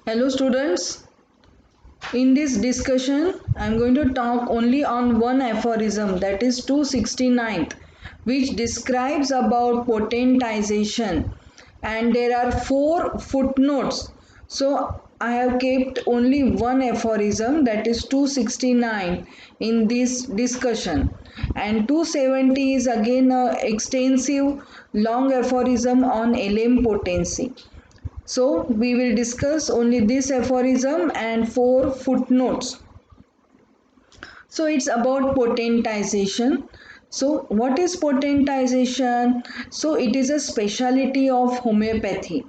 Hello students, in this discussion I am going to talk only on one aphorism, that is 269th, which describes about potentization, and there are four footnotes. So I have kept only one aphorism, that is 269 in this discussion, and 270 is again a extensive long aphorism on LM potency. So we will discuss only this aphorism and four footnotes. So it's about potentization. So what is potentization? So it is a specialty of homeopathy.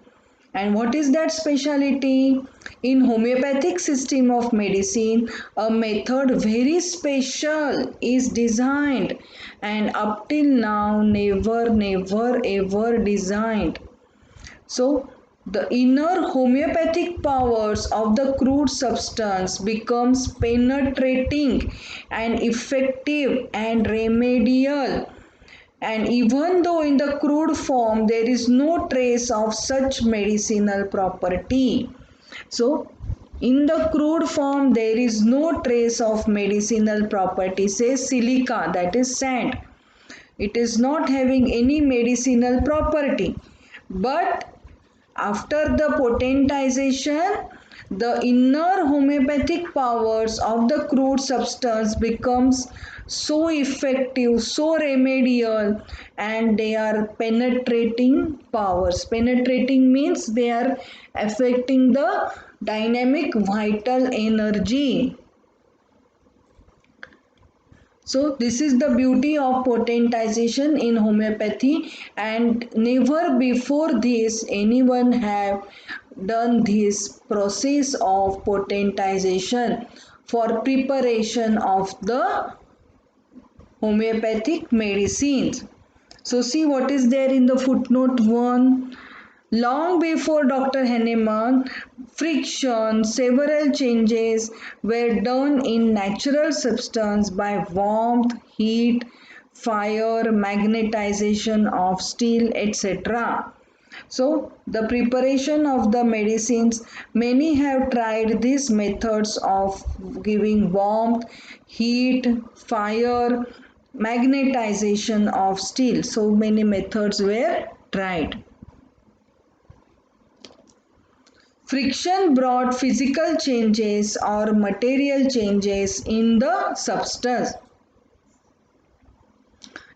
And what is that specialty? In homeopathic system of medicine, a method very special is designed and up till now never ever designed. So the inner homeopathic powers of the crude substance becomes penetrating and effective and remedial, and even though in the crude form there is no trace of such medicinal property. So in the crude form there is no trace of medicinal property. Say silica, that is sand, it is not having any medicinal property, but after the potentization, the inner homeopathic powers of the crude substance becomes so effective, so remedial, and they are penetrating powers. Penetrating means they are affecting the dynamic vital energy. So this is the beauty of potentization in homeopathy, and never before this anyone have done this process of potentization for preparation of the homeopathic medicines. So see what is there in the footnote 1. Long before Dr. Hahnemann, friction, several changes were done in natural substance by warmth, heat, fire, magnetization of steel, etc. So, the preparation of the medicines, many have tried these methods of giving warmth, heat, fire, magnetization of steel. So many methods were tried. Friction brought physical changes or material changes in the substance.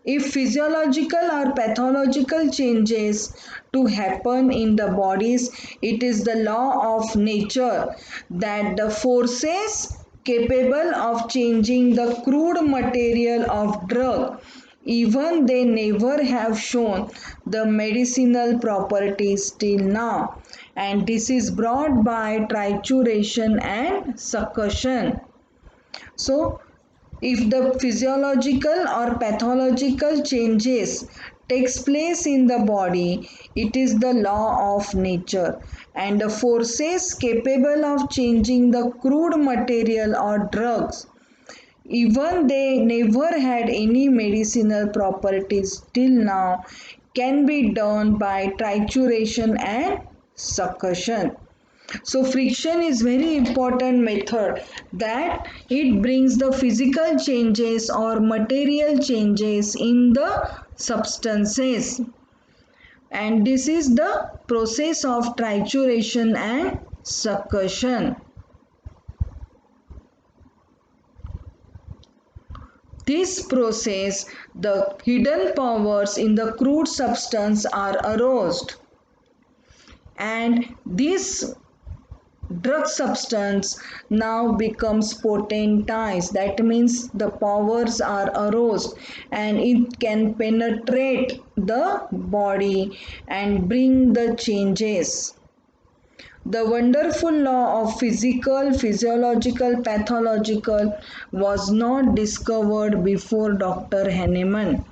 If physiological or pathological changes to happen in the bodies, it is the law of nature that the forces capable of changing the crude material of drug, even they never have shown the medicinal properties till now, and this is brought by trituration and succussion. So if the physiological or pathological changes takes place in the body, it is the law of nature, and the forces capable of changing the crude material or drugs, even they never had any medicinal properties till now, can be done by trituration and succussion. So friction is very important method, that it brings the physical changes or material changes in the substances, and this is the process of trituration and succussion. This process, the hidden powers in the crude substance are aroused, and this drug substance now becomes potentized. That means the powers are aroused and it can penetrate the body and bring the changes. The wonderful law of physical, physiological, pathological was not discovered before Dr. Hahnemann.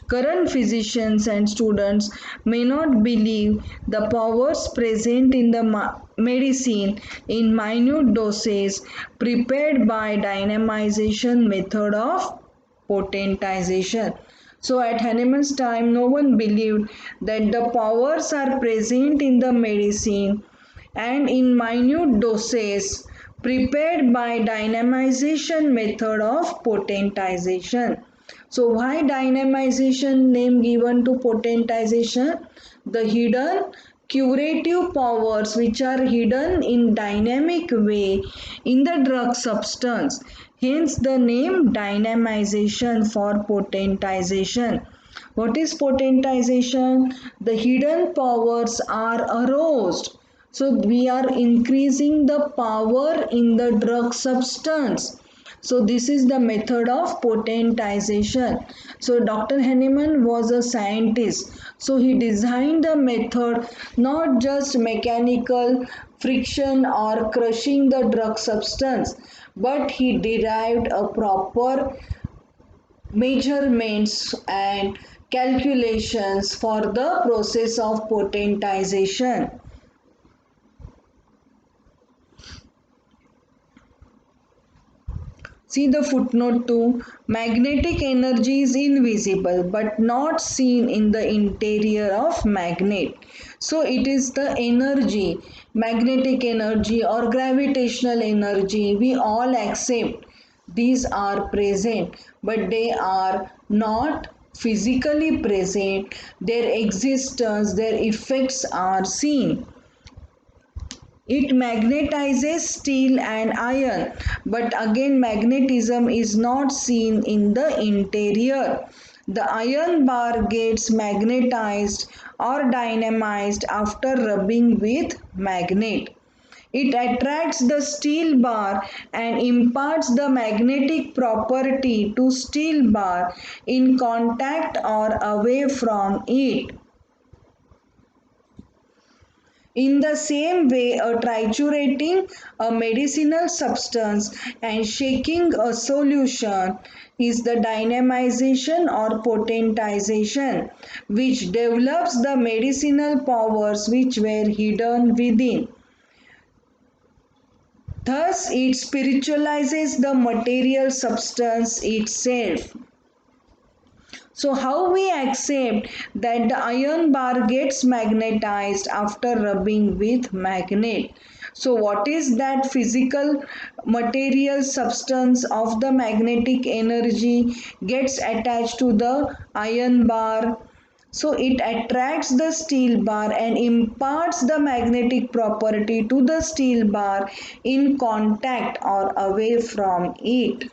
Current physicians and students may not believe the powers present in the medicine in minute doses prepared by dynamization method of potentization. So at Hahnemann's time, no one believed that the powers are present in the medicine and in minute doses prepared by dynamization method of potentization. So why dynamization name given to potentization? The hidden curative powers which are hidden in dynamic way in the drug substance. Hence the name dynamization for potentization. What is potentization? The hidden powers are aroused. So we are increasing the power in the drug substance. So this is the method of potentization. So Dr. Henneman was a scientist. So he designed the method not just mechanical friction or crushing the drug substance, but he derived a proper measurements and calculations for the process of potentization. See the footnote 2. Magnetic energy is invisible but not seen in the interior of magnet. So it is the energy, magnetic energy or gravitational energy. We all accept these are present, but they are not physically present. Their existence, their effects are seen. It magnetizes steel and iron, but again magnetism is not seen in the interior. The iron bar gets magnetized or dynamized after rubbing with magnet. It attracts the steel bar and imparts the magnetic property to steel bar in contact or away from it. In the same way, a triturating a medicinal substance and shaking a solution is the dynamization or potentization, which develops the medicinal powers which were hidden within. Thus, it spiritualizes the material substance itself. So how we accept that the iron bar gets magnetized after rubbing with magnet? So what is that physical material substance of the magnetic energy gets attached to the iron bar? So it attracts the steel bar and imparts the magnetic property to the steel bar in contact or away from it.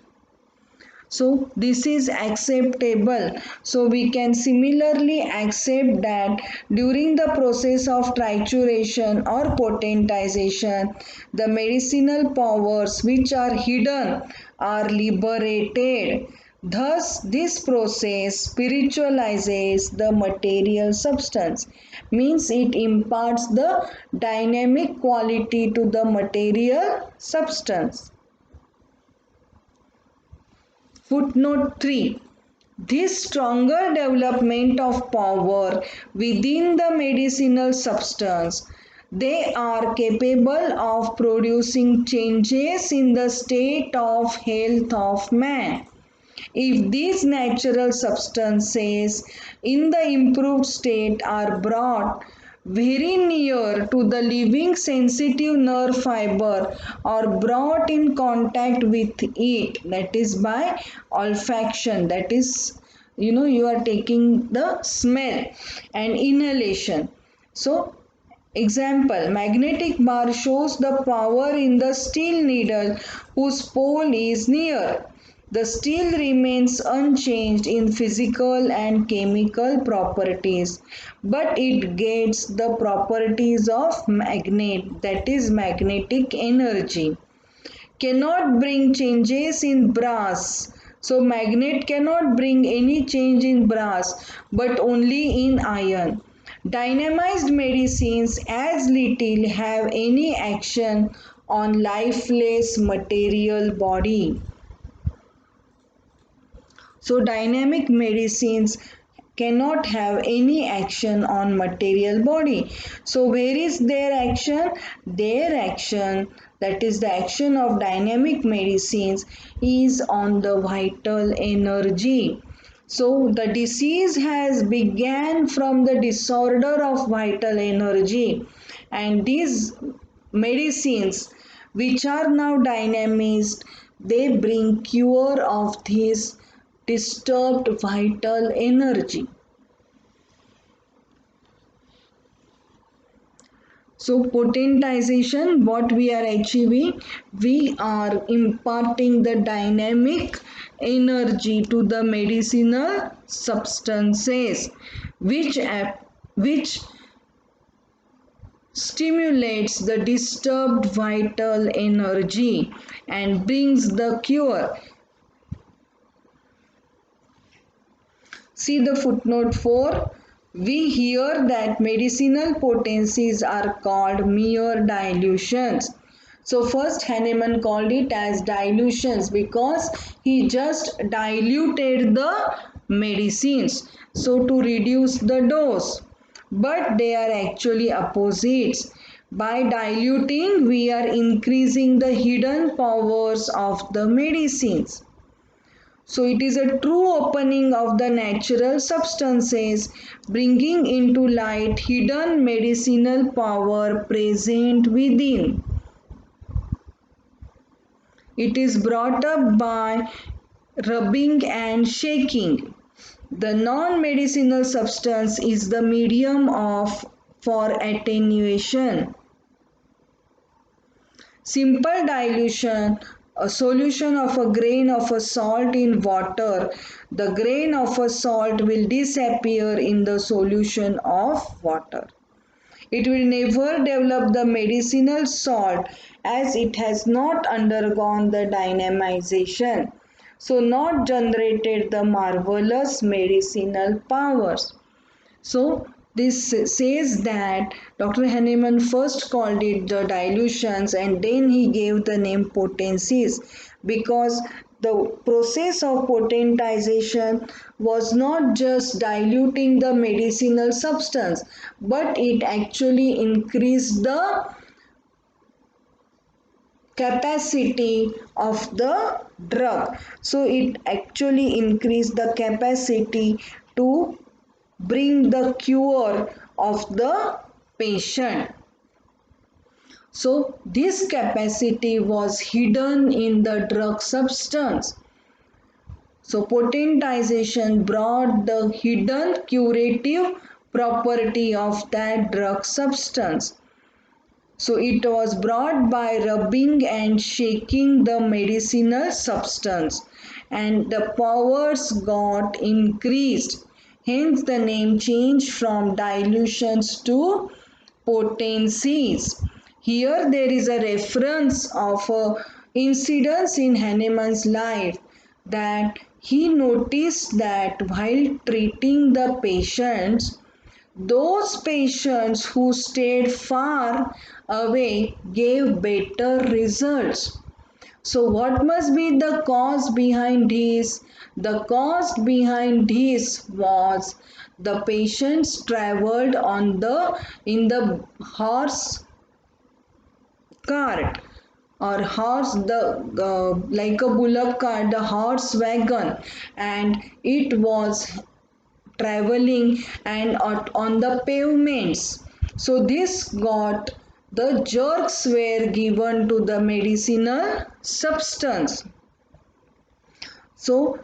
So this is acceptable. So we can similarly accept that during the process of trituration or potentization, the medicinal powers which are hidden are liberated. Thus, this process spiritualizes the material substance, means it imparts the dynamic quality to the material substance. Footnote 3. This stronger development of power within the medicinal substance, they are capable of producing changes in the state of health of man. If these natural substances in the improved state are brought very near to the living sensitive nerve fiber or brought in contact with it, that is by olfaction, that is, you are taking the smell and inhalation. So example, magnetic bar shows the power in the steel needle whose pole is near. The steel remains unchanged in physical and chemical properties, but it gets the properties of magnet, that is magnetic energy. Cannot bring changes in brass. So magnet cannot bring any change in brass, but only in iron. Dynamized medicines as little have any action on lifeless material body. So dynamic medicines cannot have any action on material body. So where is their action? Their action, that is the action of dynamic medicines, is on the vital energy. So the disease has began from the disorder of vital energy, and this medicines which are now dynamized, they bring cure of this disturbed vital energy. So potentization, what we are achieving, we are imparting the dynamic energy to the medicinal substances which stimulates the disturbed vital energy and brings the cure. See the footnote 4. We hear that medicinal potencies are called mere dilutions. So first Hahnemann called it as dilutions because he just diluted the medicines, so to reduce the dose. But they are actually opposites. By diluting, we are increasing the hidden powers of the medicines. So it is a true opening of the natural substances, bringing into light hidden medicinal power present within. It is brought up by rubbing and shaking. The non-medicinal substance is the medium for attenuation. Simple dilution, a solution of a grain of a salt in water, the grain of a salt will disappear in the solution of water. It will never develop the medicinal salt as it has not undergone the dynamization, so not generated the marvelous medicinal powers. So this says that Dr. Hahnemann first called it the dilutions and then he gave the name potencies because the process of potentization was not just diluting the medicinal substance but it actually increased the capacity of the drug. So it actually increased the capacity to bring the cure of the patient. So this capacity was hidden in the drug substance. So potentization brought the hidden curative property of that drug substance. So it was brought by rubbing and shaking the medicinal substance and the powers got increased. Hence the name changed from dilutions to potencies. Here there is a reference of a incident in Hahnemann's life that he noticed that while treating the patients, those patients who stayed far away gave better results. So, what must be the cause behind this? The cause behind this was the patients traveled in the horse cart or horse like a bullock cart, the horse wagon, and it was traveling and on the pavements. So this got the jerks were given to the medicinal substance. So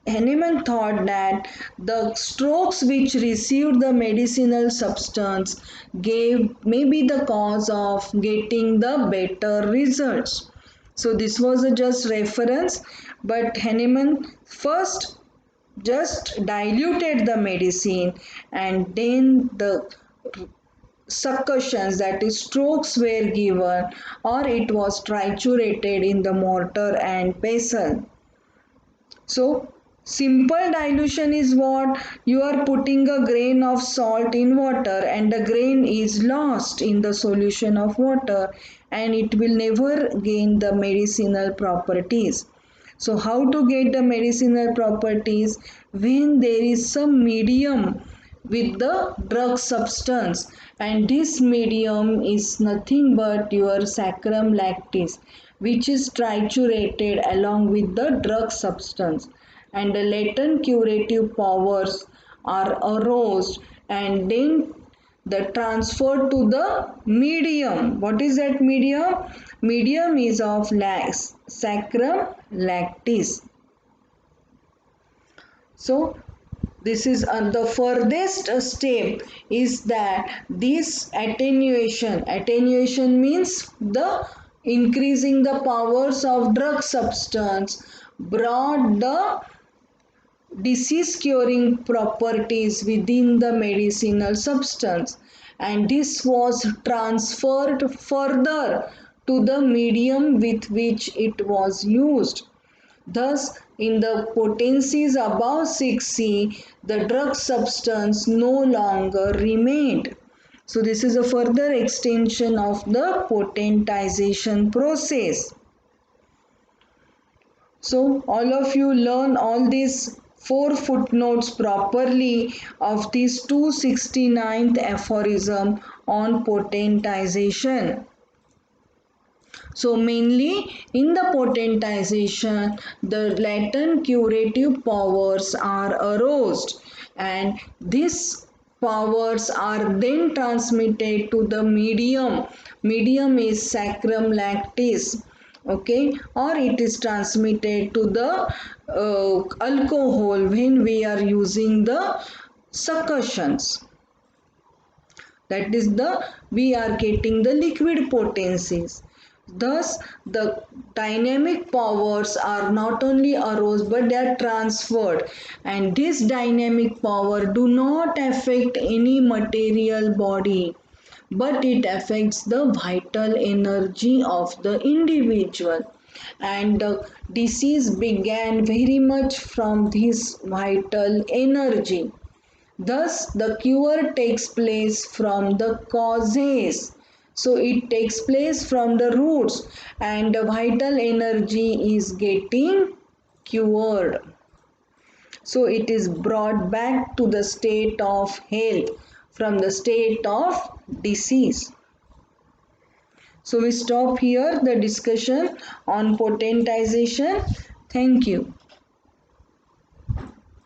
Hahnemann thought that the strokes which received the medicinal substance gave maybe the cause of getting the better results. So this was a just reference, but Hahnemann first just diluted the medicine and then the succussions, that is strokes, were given or it was triturated in the mortar and pestle. So simple dilution is what you are putting a grain of salt in water and the grain is lost in the solution of water and it will never gain the medicinal properties. So how to get the medicinal properties? When there is some medium with the drug substance and this medium is nothing but your saccharum lactis which is triturated along with the drug substance and the latent curative powers are aroused and then the transfer to the medium. What is that medium? Medium is of sacrum lactis. So this is the furthest step is that this attenuation means the increasing the powers of drug substance brought the disease curing properties within the medicinal substance, and this was transferred further to the medium with which it was used. Thus, in the potencies above 6C, the drug substance no longer remained. So, this is a further extension of the potentization process. So, all of you learn all these four footnotes properly of this 269th aphorism on potentization. So mainly in the potentization, the latent curative powers are aroused, and these powers are then transmitted to the medium. Medium is sacrum lactis, okay, or it is transmitted to the alcohol when we are using the succussions. That is the we are getting the liquid potencies. Thus, the dynamic powers are not only aroused but they are transferred, and this dynamic power do not affect any material body, but it affects the vital energy of the individual, and the disease began very much from this vital energy. Thus, the cure takes place from the causes. So, it takes place from the roots, and the vital energy is getting cured. So, it is brought back to the state of health from the state of disease. So, we stop here the discussion on potentization. Thank you.